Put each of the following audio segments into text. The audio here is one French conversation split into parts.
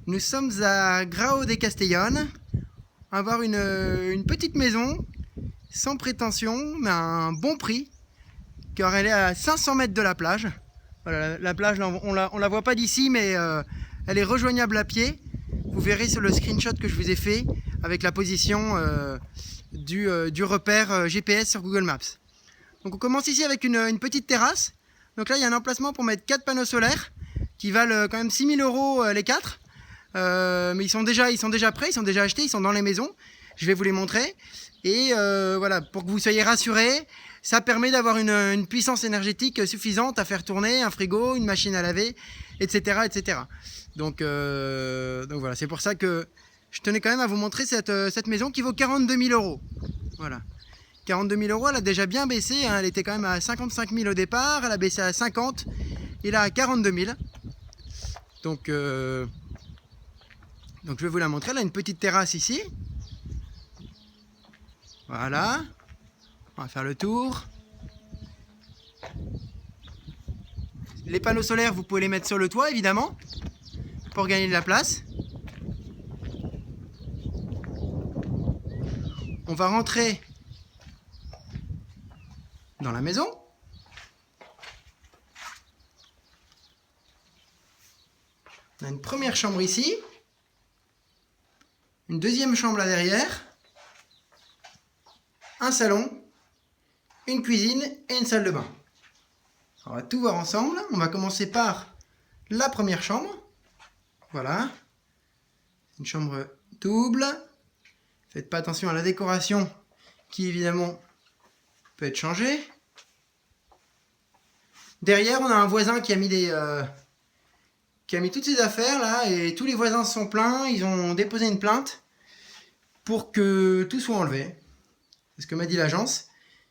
Nous sommes à Grao de Castellón. On va avoir une petite maison, sans prétention, mais à un bon prix, car elle est à 500 mètres de la plage. Voilà, la plage, on la voit pas d'ici, mais elle est rejoignable à pied. Vous verrez sur le screenshot que je vous ai fait, avec la position du repère GPS sur Google Maps. Donc on commence ici avec une petite terrasse. Donc là, il y a un emplacement pour mettre 4 panneaux solaires, qui valent quand même 6 000 € les 4. Mais ils sont déjà prêts, ils sont déjà achetés, ils sont dans les maisons. Je vais vous les montrer. Et voilà, pour que vous soyez rassurés, ça permet d'avoir une puissance énergétique suffisante à faire tourner un frigo, une machine à laver, etc. etc. Donc voilà, c'est pour ça que je tenais quand même à vous montrer cette maison qui vaut 42 000 €. Voilà. 42 000 €, elle a déjà bien baissé, hein. Elle était quand même à 55 000 au départ, elle a baissé à 50, et là à 42 000. Donc je vais vous la montrer. Elle a une petite terrasse ici. Voilà. On va faire le tour. Les panneaux solaires, vous pouvez les mettre sur le toit, évidemment, pour gagner de la place. On va rentrer dans la maison. On a une première chambre ici. Une deuxième chambre là derrière. Un salon, une cuisine et une salle de bain. On va tout voir ensemble. On va commencer par la première chambre. Voilà. Une chambre double. Faites pas attention à la décoration qui évidemment peut être changée. Derrière, on a un voisin qui a mis toutes ses affaires là, et tous les voisins sont pleins. Ils ont déposé une plainte pour que tout soit enlevé. C'est ce que m'a dit l'agence.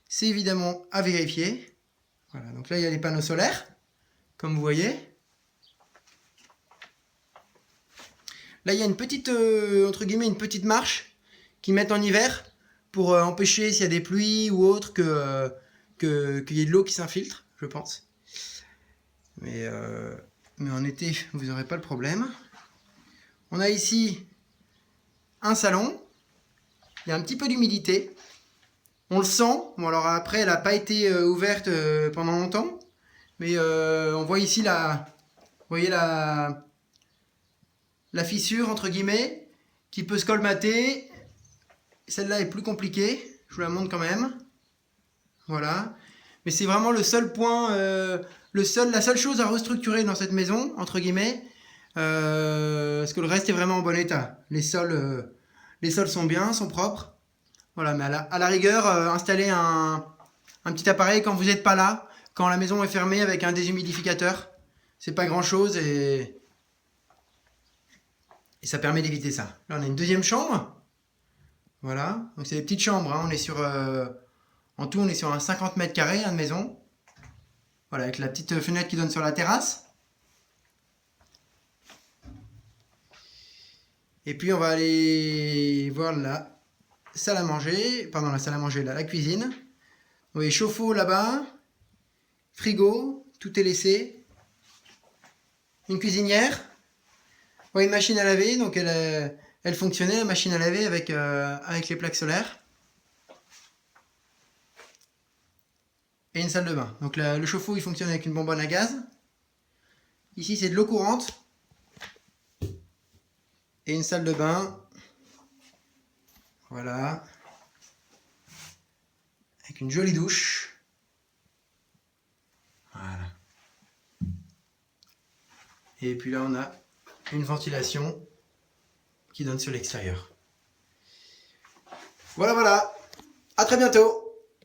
C'est évidemment à vérifier. Voilà, donc là il y a les panneaux solaires, comme vous voyez. Là il y a une petite, entre guillemets, une petite marche qu'ils mettent en hiver pour empêcher, s'il y a des pluies ou autre, qu'il y ait de l'eau qui s'infiltre, je pense. Mais en été, vous n'aurez pas le problème. On a ici un salon. Il y a un petit peu d'humidité. On le sent. Bon, alors après, elle n'a pas été ouverte pendant longtemps. Mais on voit ici vous voyez la fissure, entre guillemets, qui peut se colmater. Celle-là est plus compliquée. Je vous la montre quand même. Voilà. Mais c'est vraiment le seul point, la seule chose à restructurer dans cette maison, entre guillemets. Parce que le reste est vraiment en bon état. Les sols sont bien, sont propres. Voilà, mais à la rigueur, installer un petit appareil quand vous n'êtes pas là, quand la maison est fermée avec un déshumidificateur. C'est pas grand chose et ça permet d'éviter ça. Là, on a une deuxième chambre. Voilà, donc c'est des petites chambres, hein. On est sur, en tout, on est sur un 50 mètres carrés, de maison. Voilà, avec la petite fenêtre qui donne sur la terrasse. Et puis on va aller voir la salle à manger, là, la cuisine. Vous voyez, chauffe-eau là-bas, frigo, tout est laissé. Une cuisinière. Vous voyez, une machine à laver, donc elle fonctionnait, la machine à laver avec les plaques solaires. Et une salle de bain. Donc le chauffe-eau il fonctionne avec une bonbonne à gaz. Ici c'est de l'eau courante. Et une salle de bain. Voilà. Avec une jolie douche. Voilà. Et puis là on a une ventilation qui donne sur l'extérieur. Voilà, voilà. À très bientôt.